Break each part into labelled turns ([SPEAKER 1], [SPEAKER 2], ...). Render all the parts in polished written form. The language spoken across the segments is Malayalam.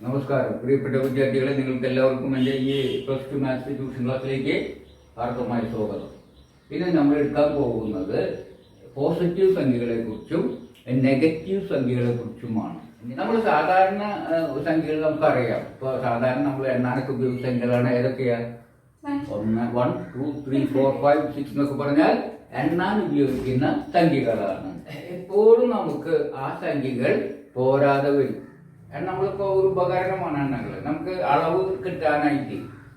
[SPEAKER 1] നമസ്കാരം പ്രിയപ്പെട്ട വിദ്യാർത്ഥികളെ, നിങ്ങൾക്ക് എല്ലാവർക്കും എൻ്റെ ഈ +2 മാത്സ് ട്യൂഷൻ ക്ലാസ്സിലേക്ക് ഹാർദമായ സ്വാഗതം. ഇന്ന് നമ്മൾ എടുക്കാൻ പോകുന്നത് പോസിറ്റീവ് സംഖ്യകളെ കുറിച്ചും നെഗറ്റീവ് സംഖ്യകളെ കുറിച്ചുമാണ്. നമ്മൾ സാധാരണ സംഖ്യകൾ നമുക്കറിയാം. ഇപ്പോൾ സാധാരണ നമ്മൾ എണ്ണാനൊക്കെ ഉപയോഗിച്ച സംഖ്യകളാണ് ഏതൊക്കെയാ? 1, 2, 3, 4, 5, 6 എന്നൊക്കെ പറഞ്ഞാൽ എണ്ണാൻ ഉപയോഗിക്കുന്ന സംഖ്യകളാണ്. എപ്പോഴും നമുക്ക് ആ സംഖ്യകൾ പോരാതെ വരും. നമ്മളിപ്പോ ഒരു ഉപകരണമാണ് എണ്ണകൾ. നമുക്ക് അളവ് കിട്ടാനായിട്ട്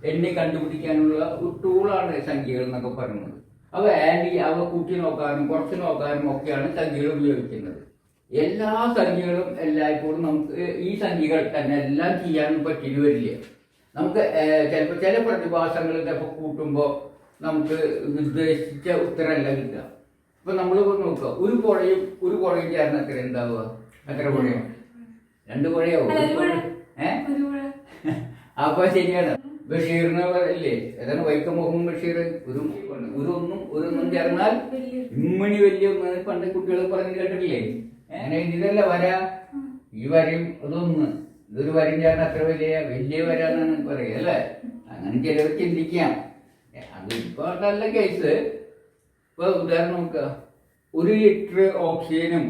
[SPEAKER 1] എണ്ണി കണ്ടുപിടിക്കാനുള്ള ഒരു ടൂളാണ് സംഖ്യകൾ എന്നൊക്കെ പറയുന്നത്. അവ കൂട്ടി നോക്കാനും കുറച്ച് നോക്കാനും ഒക്കെയാണ് സംഖ്യകൾ ഉപയോഗിക്കുന്നത്. എല്ലാ സംഖ്യകളും എല്ലായ്പ്പോഴും നമുക്ക് ഈ സംഖ്യകൾ തന്നെ എല്ലാം ചെയ്യാനും പറ്റിയിട്ട് വരില്ല. നമുക്ക് ചിലപ്പോൾ ചില പ്രതിഭാസങ്ങൾ ചിലപ്പോൾ കൂട്ടുമ്പോൾ നമുക്ക് ഉദ്ദേശിച്ച ഉത്തരമല്ല കിട്ടുക. ഇപ്പൊ നമ്മൾ നോക്കുക, ഒരു പുഴയും ചേർന്ന് എത്ര ഉണ്ടാവുക? എത്ര പുഴയും? 2 പുഴയാവും. അപ്പൊ ശരിയാണ്. ബഷീറിന് ഇല്ലേ, ഏതാണ് വൈക്കം മുഹമ്മദ് ബഷീർ? ഒന്നും ചേർന്നാൽ ഇമ്മണി വലിയ പണ്ട് കുട്ടികൾ പറഞ്ഞു കേട്ടിട്ടില്ലേ? അങ്ങനെ ഇതിലല്ല വര, ഈ വരയും ഇതൊരു വരയും ചേർന്ന് അത്ര വലിയ വര എന്നാണ് പറയുക അല്ലേ? അങ്ങനെ ചിലർ ചിന്തിക്കാം. അതിപ്പോ നല്ല കേസ്. ഇപ്പൊ ഉദാഹരണം നോക്കുക, 1 ലിറ്റർ ഓക്സിജനും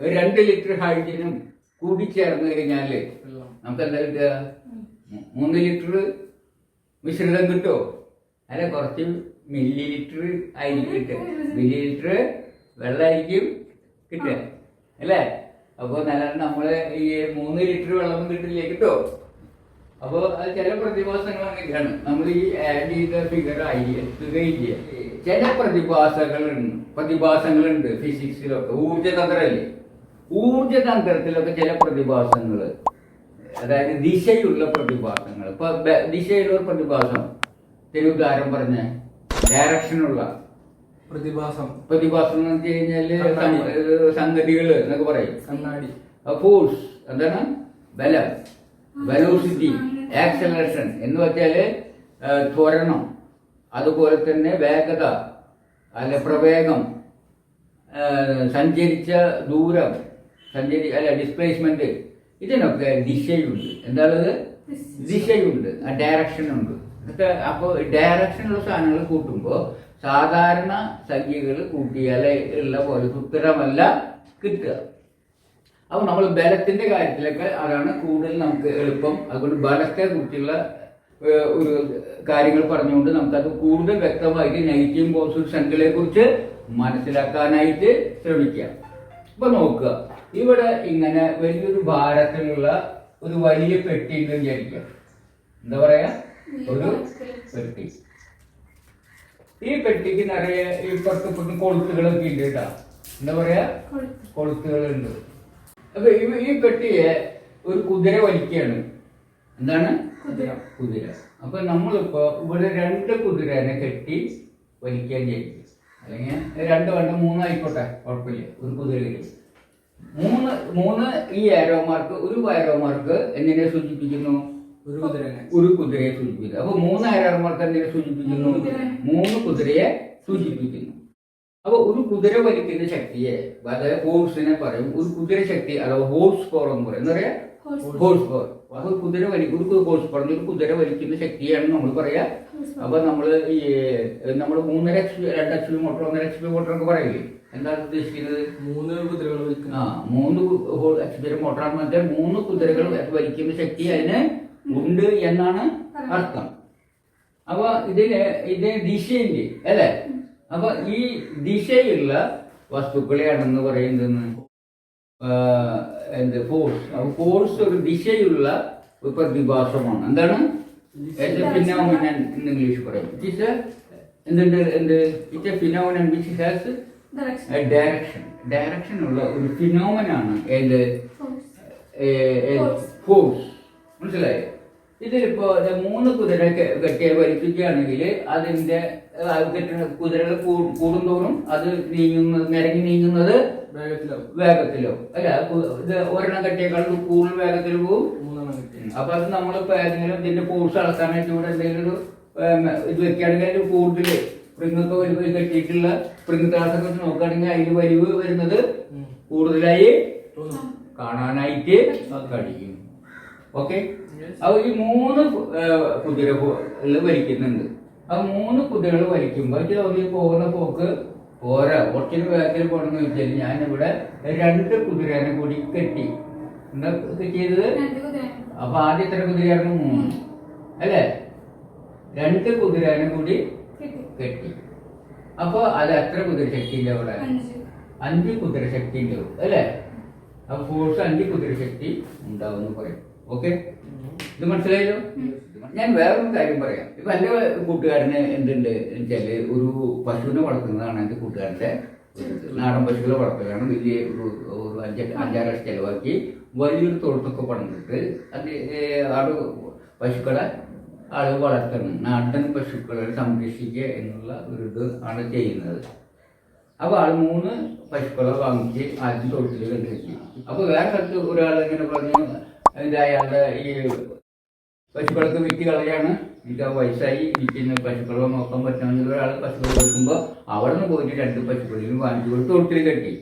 [SPEAKER 1] 2 ലിറ്റർ ഹൈഡ്രജനും കൂടിച്ചേർന്ന് കഴിഞ്ഞാല് നമുക്ക് എന്താ കിട്ടുക? 3 ലിറ്റർ മിശ്രിതം കിട്ടുമോ? അല്ല, കുറച്ച് മില്ലി ലിറ്റർ ആയിരിക്കും കിട്ടുക. മില്ലി ലിറ്റർ വെള്ളമായിരിക്കും കിട്ടുക അല്ലേ? അപ്പോൾ നല്ല നമ്മള് ഈ 3 ലിറ്റർ വെള്ളം കിട്ടില്ലേ, കിട്ടോ? അപ്പോൾ അത് ചില പ്രതിഭാസങ്ങൾ അങ്ങനെയാണ്. നമ്മൾ ഈ ആഡ് ചെയ്ത ഫിഗർ എത്തുകയില്ല. ചില പ്രതിഭാസങ്ങളുണ്ട് ഫിസിക്സിലൊക്കെ. ഊർജതന്ത്രമല്ലേ, ഊർജതന്ത്രത്തിലൊക്കെ ചില പ്രതിഭാസങ്ങൾ, അതായത് ദിശയുള്ള പ്രതിഭാസങ്ങൾ. ഇപ്പൊ ദിശയുള്ള പ്രതിഭാസം ഉദാഹരണം പറഞ്ഞ ഡയറക്ഷനുള്ള പ്രതിഭാസം എന്ന് വെച്ച് കഴിഞ്ഞാല് സംഗതികൾ എന്നൊക്കെ പറയും. ഫോഴ്സ് എന്താണ്? ബലം, വെലോസിറ്റി, ആക്സലറേഷൻ എന്ന് വെച്ചാല് ത്വരണം. അതുപോലെ തന്നെ വേഗത, അല്ല പ്രവേഗം, സഞ്ചരിച്ച ദൂരം, ഡിസ്പ്ലേസ്മെന്റ്, ഇതിനൊക്കെ ദിശയുണ്ട്. എന്താണത്? ദിശയുണ്ട്, ഡയറക്ഷൻ ഉണ്ട്. ഇതൊക്കെ അപ്പോൾ ഡയറക്ഷനുള്ള സാധനങ്ങൾ കൂട്ടുമ്പോൾ സാധാരണ സംഖ്യകൾ കൂട്ടിയാലേ ഉള്ള പോലെ ഉത്തരമല്ല കിട്ടുക. അപ്പൊ നമ്മൾ ബലത്തിന്റെ കാര്യത്തിലൊക്കെ അതാണ് കൂടുതൽ നമുക്ക് എളുപ്പം. അതുകൊണ്ട് ബലത്തെ കുറിച്ചുള്ള ഒരു കാര്യങ്ങൾ പറഞ്ഞുകൊണ്ട് നമുക്കത് കൂടുതൽ വ്യക്തമായിട്ട് നെഗറ്റീവ് പോസിറ്റീവ് സംഖ്യകളെ കുറിച്ച് മനസ്സിലാക്കാനായിട്ട് ശ്രമിക്കാം. ഇപ്പൊ നോക്കുക, ഇവിടെ ഇങ്ങനെ വലിയൊരു ഭാരത്തിലുള്ള ഒരു വലിയ പെട്ടി ഉണ്ടെന്ന് വിചാരിക്കുക. എന്താ പറയാ? ഒരു പെട്ടി. ഈ പെട്ടിക്ക് നിറയെ ഇപ്പുറത്തും കൊളുത്തുകളൊക്കെ ഉണ്ട് കേട്ടാ. എന്താ പറയാ? കൊളുത്തുകളുണ്ട്. അപ്പൊ ഈ പെട്ടിയെ ഒരു കുതിര വലിക്കുകയാണ്. എന്താണ്? കുതിര. അപ്പൊ നമ്മളിപ്പോ ഇവിടെ 2 കുതിരനെ കെട്ടി വലിക്കാൻ ചെയ്യും. അല്ലെങ്കിൽ 2 വേണ്ട 3 ആയിക്കോട്ടെ, കുഴപ്പമില്ല. ഒരു കുതിരയില് 3 ഈ ആരോമാർക്ക്, ഒരു ആരോമാർക്ക് എന്തിനെ സൂചിപ്പിക്കുന്നു? ഒരു കുതിരയെ സൂചിപ്പിക്കുന്നു. അപ്പൊ 3 ആരോമാർക്ക് എന്തിനെ സൂചിപ്പിക്കുന്നു? 3 കുതിരയെ സൂചിപ്പിക്കുന്നു. അപ്പൊ ഒരു കുതിര വലിക്കുന്ന ശക്തിയെ, അതായത് ഫോഴ്സിനെ പറയും ഒരു കുതിര ശക്തി, അഥവാ ഹോഴ്സ് പവർ എന്ന് പറയും. എന്താ പറയാ? Horse power. അപ്പൊ ഒരു ഹോഴ്സ് പവർ, ഒരു കുതിര വലിക്കുന്ന ശക്തിയാണ് നമ്മൾ പറയാ. അപ്പൊ നമ്മള് 3.5 HP, 2 HP motor, 1.5 HP motor ഒക്കെ പറയില്ലേ? എന്താണ് ഉദ്ദേശിക്കുന്നത്? 3 കുതിരകൾ വലിക്കുന്ന 3 HP മോട്ടോറാണ്. മറ്റേ 3 കുതിരകൾ വലിക്കുന്ന ശക്തി അതിന് ഉണ്ട് എന്നാണ് അർത്ഥം. അപ്പൊ ഇതിന് ദിശയുണ്ട് അല്ലെ? അപ്പൊ ഈ ദിശയുള്ള വസ്തുക്കളെയാണെന്ന് പറയുന്നത് ഫോഴ്സ്. ഫോഴ്സ് ഒരു ദിശയുള്ള ഒരു പ്രതിഭാസമാണ്. എന്താണ്? ഫിനോമിനൻ എന്ന് ഇംഗ്ലീഷ് പറയും. It's A phenomenon which has direction. Direction ഉള്ള ഒരു ഫിനോമിനാണ് ഫോഴ്സ്. മനസ്സിലായോ? ഇതിലിപ്പോ 3 കുതിര കെട്ടിയെ വലിപ്പിക്കുകയാണെങ്കിൽ അതിന്റെ കുതിരകൾ കൂടുന്തോറും അത് നിരങ്ങി നീങ്ങുന്നത് വേഗത്തിലോ അല്ല, ഇത് ഒരെണ്ണം കെട്ടിയേക്കാൾ കൂടുതൽ വേഗത്തിൽ പോകും. അപ്പൊ അത് നമ്മളിപ്പോ ഏതെങ്കിലും ഇതിന്റെ ഫോഴ്സ് അളക്കാനായിട്ട് ഇവിടെ എന്തെങ്കിലും ഇത് വെക്കുകയാണെങ്കിൽ കൂടുതൽ സ്പ്രിങ്ങൊക്കെ വലിവ് കെട്ടിയിട്ടുള്ള സ്പ്രിങ് ത്രാസൊക്കെ വെച്ച് നോക്കുകയാണെങ്കിൽ അതിന് വലിവ് വരുന്നത് കൂടുതലായി കാണാനായിട്ട് കഴിയും. ഓക്കെ, അപ്പൊ ഈ 3 കുതിരകൾ വലിക്കുന്നുണ്ട്. ആ 3 കുതിരകൾ വലിക്കുമ്പോൾ തോന്നി പോകുന്ന പോക്ക് പോരാ, കുറച്ചിന് വേഗത്തിൽ പോകണമെന്ന് വെച്ചാൽ ഞാനിവിടെ 2 കുതിരേനെ കൂടി കെട്ടി. എന്താ ചെയ്തത്? അപ്പൊ ആദ്യം എത്ര കുതിരയായിരുന്നു? 3 അല്ലേ? 2 കുതിരേനെ കൂടി കെട്ടി. അപ്പൊ അത് എത്ര കുതിരശക്തിന്റെ അവിടെ? 5 കുതിരശക്തി ഉണ്ടാവും അല്ലേ? അപ്പൊ ഫോഴ്സ് 5 കുതിരശക്തി ഉണ്ടാവും എന്ന് പറയും. ഓക്കെ, ഇത് മനസ്സിലായല്ലോ? ഞാൻ വേറൊരു കാര്യം പറയാം. ഇപ്പൊ എന്റെ കൂട്ടുകാരന് എന്തുണ്ട് വെച്ചാല്, ഒരു പശുവിനെ വളർത്തുന്നതാണ് എന്റെ കൂട്ടുകാരന്റെ. നാടൻ പശുക്കളെ വളർത്തുകയാണ്. വലിയ ഒരു 5-6 ലക്ഷം ചെലവാക്കി വലിയൊരു തൊഴുത്തൊക്കെ പണിതിട്ട് അത് ആട് പശുക്കളെ ആള് വളർത്തണം. നാടൻ പശുക്കളെ സംരക്ഷിക്കുക എന്നുള്ള ഒരു ഇത് ആണ് ചെയ്യുന്നത്. അപ്പൊ ആള് 3 പശുക്കളെ വാങ്ങിച്ച് ആദ്യം തൊഴുത്തിൽ കണ്ടുവെച്ചു. അപ്പൊ വേറെ സ്ഥലത്ത് ഒരാൾ ഇങ്ങനെ പറഞ്ഞു, അയാളുടെ ഈ പശുക്കളൊക്കെ വിറ്റ് കളയാണ്, എനിക്ക് ആ വയസ്സായി വിൽക്കുന്ന പശുക്കളെ നോക്കാൻ പറ്റുമെങ്കിൽ ഒരാൾ പശുക്കളെ കൊടുക്കുമ്പോൾ അവിടെ നിന്ന് പോയിട്ട് 2 പശുക്കളെയും വാങ്ങിച്ചു കൊടുത്ത് തൊഴുത്തിൽ കെട്ടി.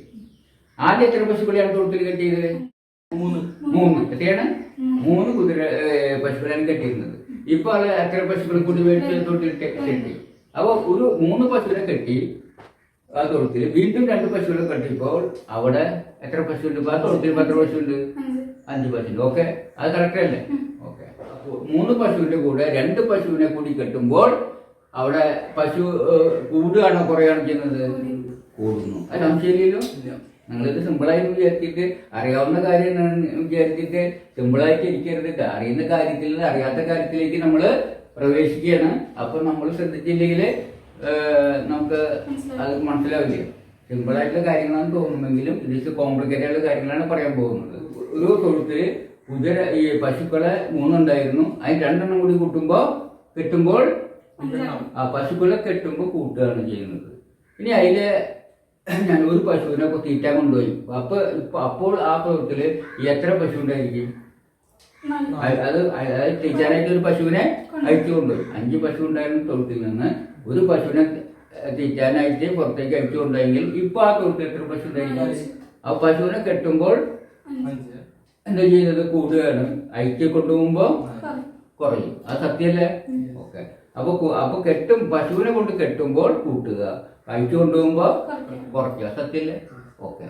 [SPEAKER 1] ആദ്യം എത്ര പശുക്കളെയാണ് തൊഴുത്തിൽ കെട്ടിയത്? 3. എത്രയാണ്? 3 കുതിര പശുക്കളെയാണ് കെട്ടിയിരുന്നത്. ഇപ്പൊ ആള് എത്ര പശുക്കളെ കൂടി മേടിച്ച് തൊഴുത്തിൽ കെട്ടി. അപ്പൊ ഒരു 3 പശുവിനെ കെട്ടി ആ തൊഴുത്തിൽ വീണ്ടും 2 പശുക്കളെ കെട്ടിയപ്പോൾ അവിടെ എത്ര പശുണ്ട്? ആ തൊഴുത്തിൽ എത്ര പശുണ്ട്? 5 പശുണ്ട്. ഓക്കെ, അത് കറക്റ്റ് അല്ലേ? ഓക്കെ, 3 പശുവിന്റെ കൂടെ 2 പശുവിനെ കൂടി കെട്ടുമ്പോൾ അവിടെ പശു കൂടുകയാണോ കുറയാണോ ചെയ്യുന്നത്? കൂടുന്നു. അത് സംശയമില്ലല്ലോ. നിങ്ങളിത് സിമ്പിളായിട്ട് വിചാരിച്ചിട്ട് അറിയാവുന്ന കാര്യം വിചാരിച്ചിട്ട് സിമ്പിളായിട്ട് ഇരിക്കരുത്. അറിയുന്ന കാര്യത്തിൽ നിന്ന് അറിയാത്ത കാര്യത്തിലേക്ക് നമ്മൾ പ്രവേശിക്കുകയാണ്. അപ്പൊ നമ്മൾ ശ്രദ്ധിച്ചില്ലെങ്കിൽ നമുക്ക് അത് മനസ്സിലാവില്ല. സിമ്പിളായിട്ടുള്ള കാര്യങ്ങളാണ് തോന്നുമെങ്കിലും ഇത് കോംപ്ലിക്കേറ്റഡ് ആയിട്ടുള്ള കാര്യങ്ങളാണ് പറയാൻ പോകുന്നത്. ഒരു തൊഴുത്തില് കുതിര ഈ പശുക്കളെ 3 ഉണ്ടായിരുന്നു. അതിന് 2 എണ്ണം കൂടി കെട്ടുമ്പോൾ ആ പശുക്കളെ കെട്ടുമ്പോൾ കൂട്ടുകയാണ് ചെയ്യുന്നത്. ഇനി അതില് ഞാൻ ഒരു പശുവിനെ തീറ്റാൻ കൊണ്ടുപോയി. അപ്പോൾ ആ തൊഴുത്തില് എത്ര പശു ഉണ്ടായിരിക്കും? അത് തീറ്റാനായിട്ട് ഒരു പശുവിനെ അഴിച്ചു കൊണ്ടുപോയി. 5 പശു ഉണ്ടായിരുന്ന തൊഴുത്തിൽ നിന്ന് ഒരു പശുവിനെ തീറ്റാനായിട്ട് പുറത്തേക്ക് അഴിച്ചു കൊണ്ടുപോയെങ്കിൽ ഇപ്പൊ ആ തൊഴുത്തിൽ എത്ര പശു ഉണ്ടായിരിക്കും? ആ പശുവിനെ കെട്ടുമ്പോൾ എന്താ ചെയ്യുന്നത്? കൂടുകയാണ്. അഴിച്ചു കൊണ്ടുപോകുമ്പോ കുറയും. അത് സത്യമല്ലേ? ഓക്കെ, അപ്പൊ പശുവിനെ കൊണ്ട് കെട്ടുമ്പോൾ കൂട്ടുക, അഴിച്ചു കൊണ്ടുപോകുമ്പോ കുറയ്ക്കുക. സത്യമല്ലേ? ഓക്കെ,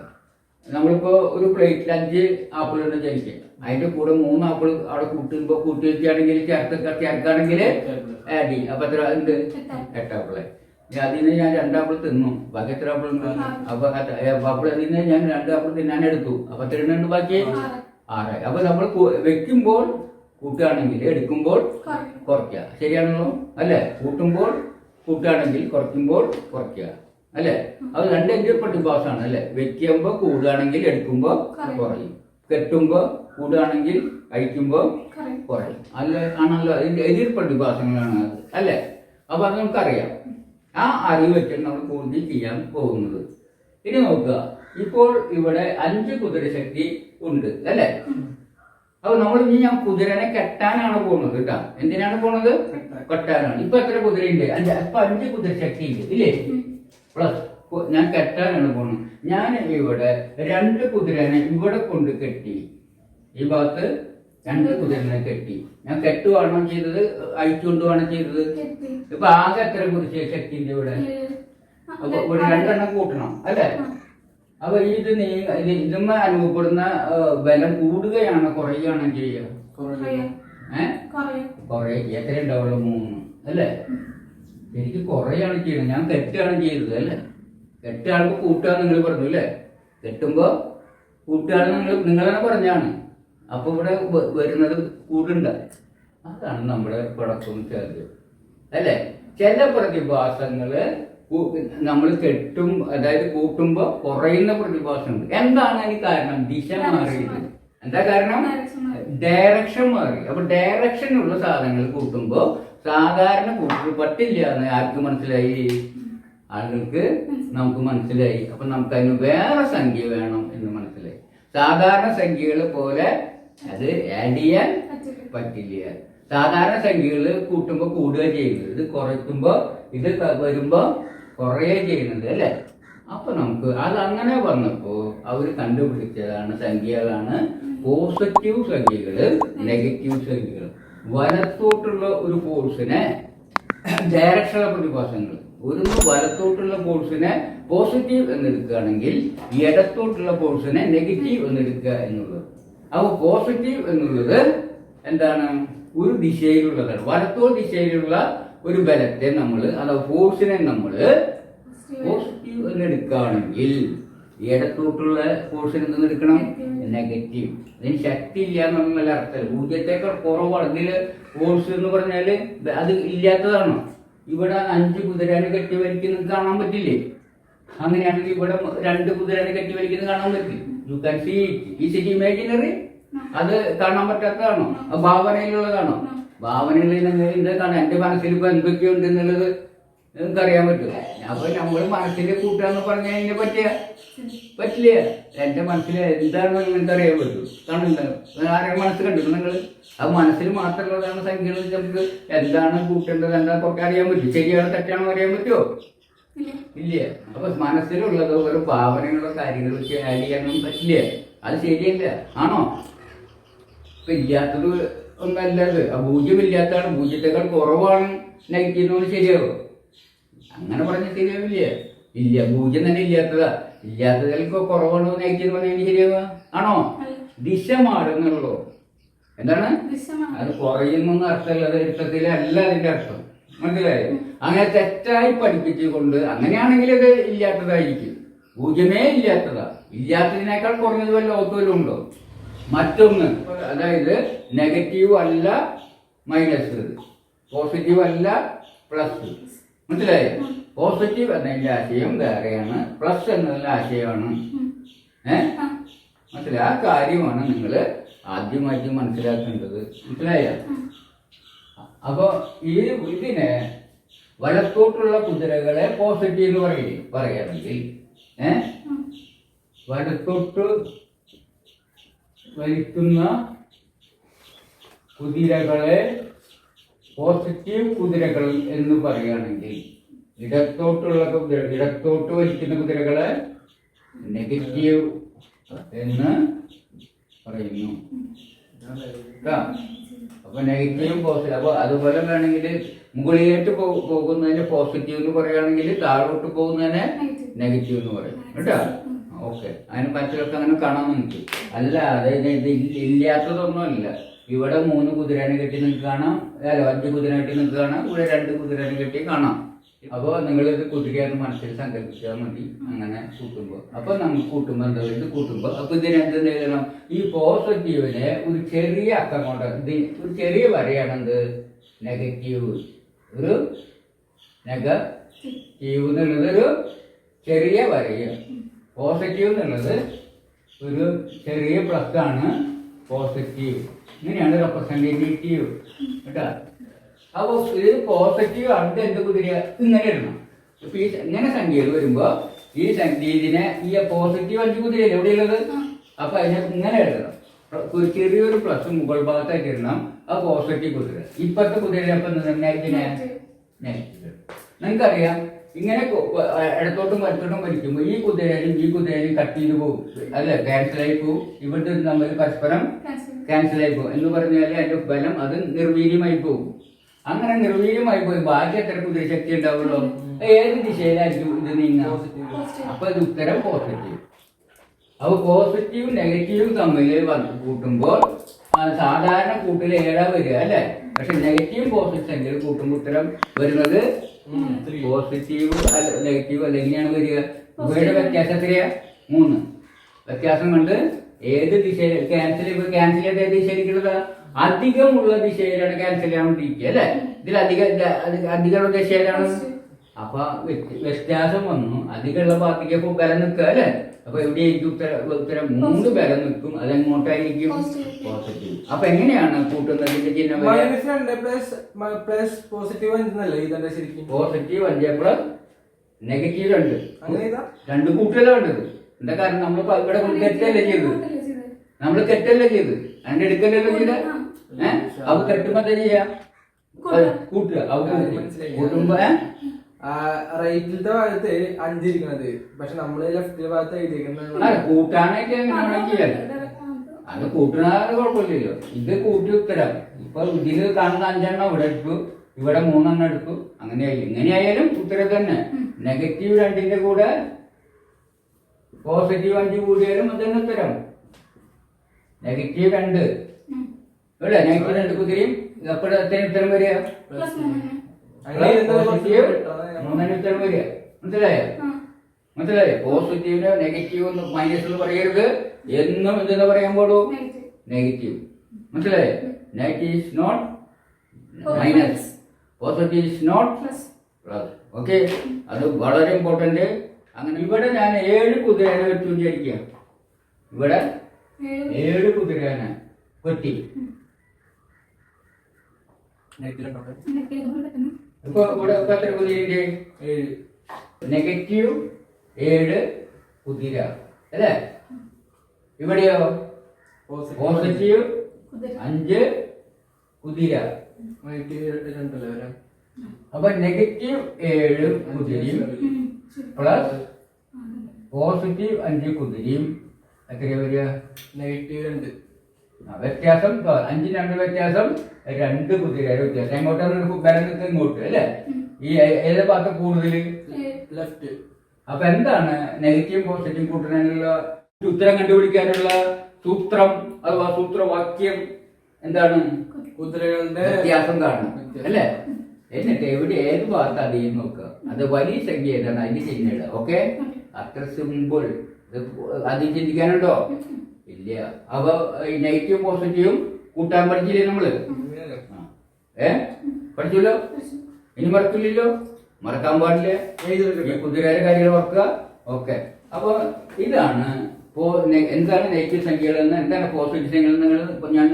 [SPEAKER 1] നമ്മളിപ്പോ ഒരു പ്ലേറ്റിൽ 5 ആപ്പിൾ ഉണ്ട് വിചാരിക്കുക. അതിന്റെ കൂടെ 3 ആപ്പിൾ അവിടെ കൂട്ടി വെക്കുകയാണെങ്കിൽ ചേർക്കാണെങ്കിൽ ആഡ് ചെയ്യും. അപ്പൊ എത്ര ഉണ്ട്? 8 ആപ്പിള്. അതിന് ഞാൻ 2 ആപ്പിൾ തിന്നു. ബാക്കി എത്ര ആപ്പിൾ ഉണ്ട്? അപ്പൊ ആപ്പിൾ അതിന് ഞാൻ 2 ആപ്പിൾ തിന്നാനെടുത്തു. അപ്പൊ എത്ര ഉണ്ട് ബാക്കി? 6. അപ്പൊ നമ്മൾ വെക്കുമ്പോൾ കൂട്ടുകയാണെങ്കിൽ എടുക്കുമ്പോൾ കുറയ്ക്കുക. ശരിയാണല്ലോ അല്ലെ? കൂട്ടുമ്പോൾ കൂട്ടുകയാണെങ്കിൽ കുറയ്ക്കുമ്പോൾ കുറയ്ക്കുക അല്ലെ? അത് 2 പ്രതിഭാസമാണ് അല്ലെ? വെക്കുമ്പോ കൂടുകയാണെങ്കിൽ എടുക്കുമ്പോ കുറയും, കെട്ടുമ്പോ കൂടുകയാണെങ്കിൽ അഴിക്കുമ്പോ കുറയും. അല്ല ആണല്ലോ, അതിന്റെ എതിർ പ്രതിഭാസങ്ങളാണ് അത് അല്ലെ? അപ്പൊ അത് നമുക്കറിയാം. ആ അറിവ് വെച്ചാണ് നമ്മൾ കൂടുതൽ ചെയ്യാൻ പോകുന്നത്. ഇനി നോക്കുക, ഇപ്പോൾ ഇവിടെ 5 കുതിരശക്തി ഉണ്ട് അല്ലെ? അപ്പൊ നമ്മൾ ഇനി ഞാൻ കുതിരനെ കെട്ടാനാണ് പോകുന്നത് കേട്ടാ. എന്തിനാണ് പോണത്? കെട്ടാനാണ്. ഇപ്പൊ എത്ര കുതിരയുണ്ട്? 5 കുതിരശക്തി ഉണ്ട് ഇല്ലേ? പ്ലസ് ഞാൻ കെട്ടാനാണ് പോകുന്നത്. ഞാൻ ഇവിടെ 2 കുതിരനെ ഇവിടെ കൊണ്ട് കെട്ടി. ഈ ഭാഗത്ത് 2 കുതിരനെ കെട്ടി. ഞാൻ കെട്ടുവാണോ ചെയ്തത്? അഴിച്ചുകൊണ്ടുവാണോ ചെയ്തത്? ഇപ്പൊ ആകെ എത്ര കുതിരശക്തി ഉണ്ട് ഇവിടെ? അപ്പൊ ഇവിടെ 2 എണ്ണം കൂട്ടണം അല്ലെ? അപ്പൊ ഇതുമ്മ അനുഭവപ്പെടുന്ന ബലം കൂടുകയാണോ കുറയുകയാണോ ചെയ്യുക? കുറേ. എത്ര ഉണ്ടാവുള്ളൂ? 3 അല്ലേ? എനിക്ക് കുറയാണ് ചെയ്യുന്നത്. ഞാൻ കെട്ടുകയാണ് ചെയ്തത് അല്ലേ? കെട്ടുകയാണെങ്കിൽ കൂട്ടുക നിങ്ങൾ പറഞ്ഞു അല്ലേ? കെട്ടുമ്പോ കൂട്ടുകയാണെന്ന് നിങ്ങൾ തന്നെ പറഞ്ഞാണ്. അപ്പൊ ഇവിടെ വരുന്നത് കൂടുണ്ട. അതാണ് നമ്മുടെ പടക്കം ചേർന്നത് അല്ലെ? ചില പ്രതിഭാസങ്ങള് നമ്മൾ കെട്ടും, അതായത് കൂട്ടുമ്പോ കുറയുന്ന പ്രതിഭാസമുണ്ട്. എന്താണ് അതിന് കാരണം? ദിശ മാറിയത്. എന്താ കാരണം? ഡയറക്ഷൻ മാറി. അപ്പൊ ഡയറക്ഷനുള്ള സാധനങ്ങൾ കൂട്ടുമ്പോ സാധാരണ കൂട്ടൽ പറ്റില്ല എന്ന് ആർക്ക് മനസ്സിലായി? ആളുകൾക്ക് നമുക്ക് മനസ്സിലായി. അപ്പൊ നമുക്ക് അതിന് വേറെ സംഖ്യ വേണം എന്ന് മനസ്സിലായി. സാധാരണ സംഖ്യകൾ പോലെ അത് ആഡ് ചെയ്യാൻ പറ്റില്ല. സാധാരണ സംഖ്യകൾ കൂട്ടുമ്പോ കൂടുക ചെയ്യുന്നത്, ഇത് കുറയ്ക്കുമ്പോ ഇത് വരുമ്പോ കുറയുക ചെയ്യുന്നത് അല്ലേ? അപ്പൊ നമുക്ക് അത് അങ്ങനെ വന്നപ്പോ അവർ കണ്ടുപിടിച്ചതാണ് സംഖ്യകളാണ് പോസിറ്റീവ് സംഖ്യകള് നെഗറ്റീവ് സംഖ്യകൾ. വലത്തോട്ടുള്ള ഒരു ഫോഴ്സിനെ ഡയറക്ഷണൽ പ്രതിഭാസങ്ങൾ ഒരു വലത്തോട്ടുള്ള ഫോഴ്സിനെ പോസിറ്റീവ് എന്നെടുക്കുകയാണെങ്കിൽ ഇടത്തോട്ടുള്ള ഫോഴ്സിനെ നെഗറ്റീവ് എന്നെടുക്കുക എന്നുള്ളത്. അപ്പൊ പോസിറ്റീവ് എന്നുള്ളത് എന്താണ്? ഒരു ദിശയിലുള്ളതാണ്. വലത്തോ ദിശയിലുള്ള ഒരു ബലത്തെ നമ്മൾ അഥവാ ഫോഴ്സിനെ നമ്മൾ പോസിറ്റീവ് എന്നെടുക്കുകയാണെങ്കിൽ ഇടത്തോട്ടുള്ള ഫോഴ്സിനെ എന്തെടുക്കണം? നെഗറ്റീവ്. അതിന് ശക്തി ഇല്ല എന്നുള്ള അർത്ഥം. പൂജ്യത്തേക്കാൾ കുറവാണ്. ഇതിൽ ഫോഴ്സ് എന്ന് പറഞ്ഞാൽ അത് ഇല്ലാത്തതാണോ? ഇവിടെ 5 കുതിരനെ കെട്ടി വലിക്കുന്നത് കാണാൻ പറ്റില്ലേ? അങ്ങനെയാണെങ്കിൽ ഇവിടെ 2 കുതിരനെ കെട്ടി വലിക്കുന്നത് കാണാൻ പറ്റില്ല. You can see it imaginary. അത് കാണാൻ പറ്റാത്തതാണോ? ഭാവനയിലുള്ളതാണോ? ഭാവനയിൽ എന്താണ്? എന്റെ മനസ്സിൽ ഇപ്പൊ എന്തൊക്കെയുണ്ട് എന്നുള്ളത് നിങ്ങൾക്ക് അറിയാൻ പറ്റും. അപ്പൊ നമ്മൾ മനസ്സിൽ കൂട്ടാന്ന് പറഞ്ഞാൽ അതിനെ പറ്റില്ല. എന്റെ മനസ്സിൽ എന്താണെന്ന് നിങ്ങൾക്ക് അറിയാൻ പറ്റും. കാരണം ആരെയും മനസ്സ് കണ്ടിട്ടുണ്ട് നിങ്ങൾ? അത് മനസ്സിൽ മാത്രമുള്ളതാണ് സംഖ്യകൾ. നമുക്ക് എന്താണ് കൂട്ടേണ്ടത് എന്താ കുറച്ച് അറിയാൻ പറ്റും. ശരിയാണോ തെറ്റാണോ അറിയാൻ പറ്റുമോ? ഇല്ല. അപ്പൊ മനസ്സിലുള്ളത് ഒരു ഭാവനയുള്ള കാര്യങ്ങൾ വെച്ച് ആഡ് ചെയ്യാനൊന്നും പറ്റില്ല. അത് ശരിയല്ല. ആണോ? ഇപ്പൊ ഇല്ലാത്തത് ഒന്നല്ലത്. ആ പൂജ്യം ഇല്ലാത്തതാണ്. പൂജ്യത്തെക്കാൾ കുറവാണ് നെഗറ്റീവ്. ശരിയാവും? അങ്ങനെ പറഞ്ഞ ശരിയാവില്ല. ഇല്ല, പൂജ്യം തന്നെ ഇല്ലാത്തതാ. ഇല്ലാത്തതിൽക്കോ കുറവാണോ നെഗറ്റീവ് പറഞ്ഞാൽ ശരിയാവുക? ആണോ? ദിശ മാറുന്നുള്ളൂ. എന്താണ്? അത് കുറയുന്ന അർത്ഥമുള്ളത് അർത്ഥത്തിലല്ല അതിന്റെ അർത്ഥം. മനസ്സിലായോ? അങ്ങനെ തെറ്റായി പഠിപ്പിച്ചുകൊണ്ട് അങ്ങനെയാണെങ്കിൽ അത് ഇല്ലാത്തതായിരിക്കും. പൂജ്യമേ ഇല്ലാത്തതാ. ഇല്ലാത്തതിനേക്കാൾ കുറഞ്ഞത് വല്ല ഓത്തോലും ഉണ്ടോ? മറ്റൊന്ന്, അതായത് നെഗറ്റീവ് അല്ല മൈനസ്, പോസിറ്റീവ് അല്ല പ്ലസ്. മനസ്സിലായോ? പോസിറ്റീവ് എന്നതിന്റെ ആശയം വേറെയാണ്, പ്ലസ് എന്നതിന്റെ ആശയമാണ്. മനസ്സിലായി? ആ കാര്യമാണ് നിങ്ങൾ ആദ്യമായിട്ട് മനസ്സിലാക്കേണ്ടത്. മനസ്സിലായോ? അപ്പൊ ഇതിനെ വലത്തോട്ടുള്ള കുതിരകളെ പോസിറ്റീവ് എന്ന് പറയുകയാണെങ്കിൽ വലത്തോട്ട് വലിക്കുന്ന കുതിരകളെ പോസിറ്റീവ് കുതിരകൾ എന്ന് പറയുകയാണെങ്കിൽ ഇടത്തോട്ട് വലിക്കുന്ന കുതിരകളെ നെഗറ്റീവ് എന്ന് പറയുന്നു. അപ്പൊ നെഗറ്റീവും പോസിറ്റീവ്. അപ്പൊ അതുപോലെ വേണമെങ്കിൽ മുകളിലേക്ക് പോകുന്നതിന് പോസിറ്റീവ് എന്ന് പറയുകയാണെങ്കിൽ താഴോട്ട് പോകുന്നതിനെ നെഗറ്റീവ് എന്ന് പറയും. കേട്ടോ? ഓക്കെ. അതിന് പറ്റിലൊക്കെ അങ്ങനെ കാണാൻ നിങ്ങൾക്ക്. അല്ല, അതായത് ഇത് ഇല്ലാത്തതൊന്നും അല്ല. ഇവിടെ 3 കുതിരനെ കെട്ടി നിങ്ങൾക്ക് കാണാം, 5 കുതിര കെട്ടി നിങ്ങൾക്ക് കാണാം, ഇവിടെ 2 കുതിരനെ കെട്ടി കാണാം. അപ്പോൾ നിങ്ങളിത് കുതിരയാന്ന് മനസ്സിൽ സങ്കല്പിച്ചാൽ മതി. അങ്ങനെ കൂട്ടുമ്പോൾ അപ്പൊ നമുക്ക് കൂട്ടുമ്പോൾ എന്താ ഇത് കൂട്ടുമ്പോൾ അപ്പൊ ഇതിനെന്ത് എഴുതണം? ഈ പോസിറ്റീവിനെ ഒരു ചെറിയ അക്കം കൊണ്ട് ഒരു ചെറിയ വരയാണെന്ത്? നെഗറ്റീവ്. ഒരു നെഗറ്റീവ് എന്നുള്ളത് ഒരു ചെറിയ വരയാണ്. പോസിറ്റീവ് എന്നുള്ളത് ഒരു ചെറിയ പ്ലസ് ആണ് പോസിറ്റീവ്. ഇങ്ങനെയാണ് റെപ്രസെന്റേറ്റീവ്. കേട്ടോ? അപ്പൊ ഇത് പോസിറ്റീവ് ആണ്. എന്ത് കുതിര ഇങ്ങനെ ഇടണം. ഇപ്പൊ ഈ ഇങ്ങനെ സംഖ്യകൾ വരുമ്പോ ഈ ഇതിനെ ഈ പോസിറ്റീവ് 5 കുതിരയല്ലേ എവിടെയുള്ളത്? അപ്പൊ അതിനെ ഇങ്ങനെ എഴുതണം. ചെറിയൊരു പ്ലസ് മുകൾ ഭാഗത്തായിട്ട് ഇടണം. ആ പോസിറ്റീവ് കുതിര. ഇപ്പത്തെ കുതിര അപ്പൊ നിങ്ങൾക്കറിയാം, ഇങ്ങനെ ഇടത്തോട്ടും വലത്തോട്ടും വലിക്കുമ്പോൾ ഈ കുതിരയും കട്ട് ചെയ്ത് പോകും. അല്ല, ക്യാൻസലായി പോകും. ഇവിടുത്തെ നമ്മൾ പരസ്പരം ക്യാൻസലായി പോകും എന്ന് പറഞ്ഞാൽ അതിന്റെ ബലം അത് നിർവീര്യമായി പോകും. അങ്ങനെ നിർവീര്യമായി പോയി ബാക്കി എത്ര കുതിരശക്തി ഉണ്ടാവുള്ളൂ? ഏത് ദിശയിലായിരിക്കും ഇത് നീങ്ങാം? അപ്പൊ ഇത് ഉത്തരം പോസിറ്റീവ്. അപ്പൊ പോസിറ്റീവും നെഗറ്റീവും തമ്മിൽ കൂട്ടുമ്പോൾ സാധാരണ കൂട്ടിൽ 7 വരിക അല്ലേ? പക്ഷെ നെഗറ്റീവ് പോസിറ്റീവ് സംഖ്യയിൽ കൂട്ടുമ്പോൾ ഉത്തരം വരുന്നത് പോസിറ്റീവ് നെഗറ്റീവ് അല്ലെങ്കിലാണ് വരിക. ഇവയുടെ വ്യത്യാസം എത്രയാ? 3. വ്യത്യാസം കൊണ്ട് ഏത് ദിശയിൽ ക്യാൻസൽ ചെയ്ത് ഏത് ദിശയിലേക്കുള്ളത്? അധികമുള്ള ദിശയിലാണ് ക്യാൻസൽ ചെയ്യാണ്ടിരിക്കുക അല്ലെ? ഇതിൽ അധികമുള്ള ദിശയിലാണ്. അപ്പൊ വ്യത്യാസം വന്നു. അധികമുള്ള ഭാഗത്തേക്ക് ബലം നിൽക്കുക അല്ലെ? അപ്പൊ എവിടെയായിരിക്കും ഉത്തരം? 3 ബലം നിൽക്കും. അതെങ്ങോട്ടായിരിക്കും? പോസിറ്റീവ്. അപ്പൊ എങ്ങനെയാണ് കൂട്ടുന്നതിന്റെ ചിഹ്നം? Positive 5 plus negative 2. 2 കൂട്ടല വേണ്ടത്. എന്താ കാരണം? നമ്മൾ ഇവിടെ തെറ്റല്ലേ ചെയ്ത് അതിന്റെ എടുക്കലല്ലോ ചെയ്ത്. അവ കെട്ടുമ്പോ എന്താ ചെയ്യാ? കൂട്ടുക. അവ കൂട്ടുമ്പോ
[SPEAKER 2] റൈറ്റിലത്തെ ഭാഗത്ത് 5 ഇരിക്കണത്, പക്ഷെ നമ്മള് ലെഫ്റ്റിലെ ഭാഗത്ത് എഴുതിയിരിക്കുന്നത്
[SPEAKER 1] കൂട്ടാനായിട്ട് എങ്ങനെയാണോ ചെയ്യാൻ അത് കൂട്ടുന്നത് കുഴപ്പമില്ലല്ലോ. ഇത് കൂട്ടി ഉത്തരം. ഇപ്പൊ ഇതില് കാണുന്ന 5 എണ്ണം ഇവിടെ എടുത്തു, ഇവിടെ 3 എണ്ണം എടുത്തു, അങ്ങനെയായി. എങ്ങനെയായാലും ഉത്തരം തന്നെ. നെഗറ്റീവ് 2ന്റെ കൂടെ പോസിറ്റീവ് 5 കൂടിയാലും അത് തന്നെ ഉത്തരം. നെഗറ്റീവ് 2 അല്ലേ, നെഗറ്റീവ് 2 കുതിരയും എപ്പോഴത്തേനും ഉത്തരം വരിക പോസിറ്റീവ് 3 ഉത്തരം വരിക. മനസ്സിലായോ? പോസിറ്റീവിന് നെഗറ്റീവ് മൈനസ് എന്ന് പറയരുത്, എന്നും എന്തെന്ന് പറയാൻ പാടൂ നെഗറ്റീവ്. മനസ്സിലായോ? Negative is not minus, positive is not plus. Okay, അത് വളരെ ഇമ്പോർട്ടന്റ്. അങ്ങനെ ഇവിടെ ഞാൻ 7 കുതിരേനെ വെച്ചു വിചാരിക്കുക. ഇവിടെ 7 കുതിരേനെ വെട്ടി. ഇപ്പൊ ഇവിടെ എത്ര കുതിരയുണ്ട്? 7. നെഗറ്റീവ് 7 കുതിര അല്ലേ? ഇവിടെയോ പോസിറ്റീവ് 5 കുതിര. അപ്പൊ നെഗറ്റീവ് 7 കുതിരയും പ്ലസ് പോസിറ്റീവ് 5 കുതിരയും എത്രയാ വരിക?
[SPEAKER 2] നെഗറ്റീവ് 2.
[SPEAKER 1] വ്യത്യാസം 5 2 വ്യത്യാസം 2 കുതിരയുടെ വ്യത്യാസം. എങ്ങോട്ടാണ് വരണത്? ഇങ്ങോട്ട് അല്ലേ? ഈ ഏത് ഭാഗത്ത് കൂടുതൽ?
[SPEAKER 2] ലെഫ്റ്റ്.
[SPEAKER 1] അപ്പൊ എന്താണ് നെഗറ്റീവ് പോസിറ്റീവ് കൂട്ടുന്നതിനുള്ള ഉത്തരം കണ്ടുപിടിക്കാനുള്ള സൂത്രം അഥവാ സൂത്രവാക്യം എന്താണ്? കുതിരകളുടെ വ്യത്യാസം കാണണം അല്ലേ? എന്നിട്ട് എവിടെ ഏത് ഭാഗത്ത് അധികം നോക്കുക. അത് വലിയ സംഖ്യ ഏതാണ് അതിന് ചിഹ്നം. ഓക്കെ, അത്ര സിമ്പിൾ. അത് ചിന്തിക്കാനുണ്ടോ? ഇല്ല. അപ്പൊ നെഗറ്റീവ് പോസിറ്റീവും കൂട്ടാൻ പഠിച്ചില്ലേ നമ്മള്? പഠിച്ചല്ലോ. ഇനി മറക്കില്ലല്ലോ, മറക്കാൻ പാടില്ല. ഈ കുതിരയുടെ കാര്യങ്ങൾ ഓർക്കുക. ഓക്കെ, അപ്പൊ ഇതാണ് എന്താണ് നെഗറ്റീവ് സംഖ്യകൾ എന്ന്, എന്താണ് പോസിറ്റീവ് സംഖ്യകൾ നിങ്ങൾ ഞാൻ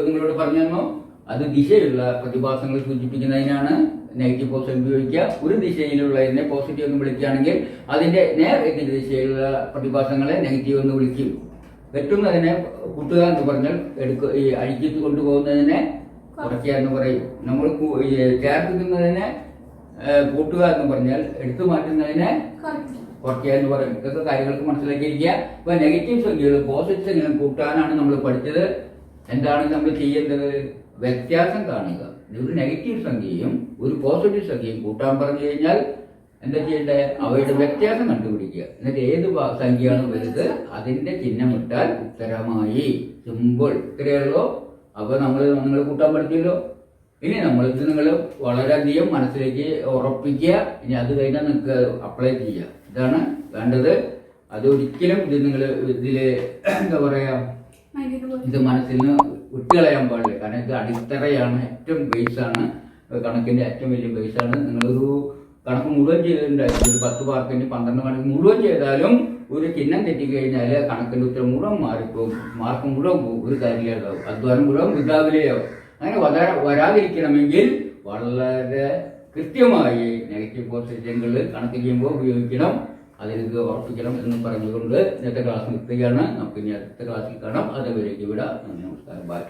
[SPEAKER 1] നിങ്ങളോട് പറഞ്ഞു തന്നു. അത് ദിശയിലുള്ള പ്രതിഭാസങ്ങൾ സൂചിപ്പിക്കുന്നതിനാണ് നെഗറ്റീവ് പോസിറ്റീവ് ഉപയോഗിക്കുക. ഒരു ദിശയിലുള്ളതിനെ പോസിറ്റീവ് എന്ന് വിളിക്കുകയാണെങ്കിൽ അതിന്റെ നേർ എതിർ ദിശയിലുള്ള പ്രതിഭാസങ്ങളെ നെഗറ്റീവ് എന്ന് വിളിക്കും. വെട്ടുന്നതിനെ കൂട്ടുക എന്ന് പറഞ്ഞാൽ ഈ അഴിച്ചിട്ട് കൊണ്ടുപോകുന്നതിനെ കുറയ്ക്കുക എന്ന് പറയും. നമ്മൾ ചേർക്കുന്നതിനെ കൂട്ടുക എന്ന് പറഞ്ഞാൽ എടുത്തു മാറ്റുന്നതിനെ കുറയ്ക്കുക എന്ന് പറയും. ഇതൊക്കെ കാര്യങ്ങൾക്ക് മനസ്സിലാക്കിയിരിക്കുക. ഇപ്പൊ നെഗറ്റീവ് സംഖ്യകൾ പോസിറ്റീവ് സംഖ്യകൾ കൂട്ടാനാണ് നമ്മൾ പഠിച്ചത്. എന്താണ് നമ്മൾ ചെയ്യേണ്ടത്? വ്യത്യാസം കാണുക. ഒരു നെഗറ്റീവ് സംഖ്യയും ഒരു പോസിറ്റീവ് സംഖ്യയും കൂട്ടാൻ പറഞ്ഞു കഴിഞ്ഞാൽ എന്താ ചെയ്യേണ്ടത്? അവയുടെ വ്യത്യാസം കണ്ടുപിടിക്കുക. എന്നിട്ട് ഏത് സംഖ്യയാണ് വലുത് അതിന്റെ ചിഹ്നം ഇട്ടാൽ ഉത്തരമായി. സിമ്പിൾ, ഇത്രയുള്ളൂ. അപ്പൊ നിങ്ങൾ കൂട്ടാൻ പഠിച്ചല്ലോ. ഇനി നമ്മളിത് നിങ്ങൾ വളരെയധികം മനസ്സിലേക്ക് ഉറപ്പിക്കുക. ഇനി അത് കഴിഞ്ഞാൽ നിങ്ങൾക്ക് അപ്ലൈ ചെയ്യുക. ഇതാണ് വേണ്ടത്. അതൊരിക്കലും ഇത് നിങ്ങൾ ഇതില് എന്താ പറയാ, ഇത് മനസ്സിൽ നിന്ന് വിട്ടുകളയാൻ പാടില്ല. കാരണം ഇത് അടിത്തറയാണ്, ഏറ്റവും ബേസാണ്, കണക്കിന്റെ ഏറ്റവും വലിയ ബേസാണ്. നിങ്ങളൊരു കണക്ക് മുഴുവൻ ചെയ്തിട്ടുണ്ടായിരുന്നു. ഒരു 10 മാർക്കിന് 12 മാർക്ക് മുഴുവൻ ചെയ്താലും ഒരു ചിഹ്നം തെറ്റിക്കഴിഞ്ഞാൽ കണക്കിന്റെ ഉത്തരം മുഴുവൻ മാറിപ്പോകും, മാർക്ക് മുഴുവൻ പോകും, ഒരു കാര്യമില്ലാതാവും, അധ്വാനം മുഴുവൻ വൃഥാവിലെയാവും. അങ്ങനെ വരാതിരിക്കണമെങ്കിൽ വളരെ കൃത്യമായി നെഗറ്റീവ് പോസിറ്റീവുകൾ കണക്ക് ചെയ്യുമ്പോൾ ഉപയോഗിക്കണം. അതിലേക്ക് ഉറപ്പിക്കണം എന്ന് പറഞ്ഞുകൊണ്ട് ഇന്നത്തെ ക്ലാസ് നിർത്തുകയാണ്. നമുക്ക് ഇനി അടുത്ത ക്ലാസ്സിൽ കാണാം. അതുവരേക്ക് ഇവിടെ നമസ്കാരം. ബൈ.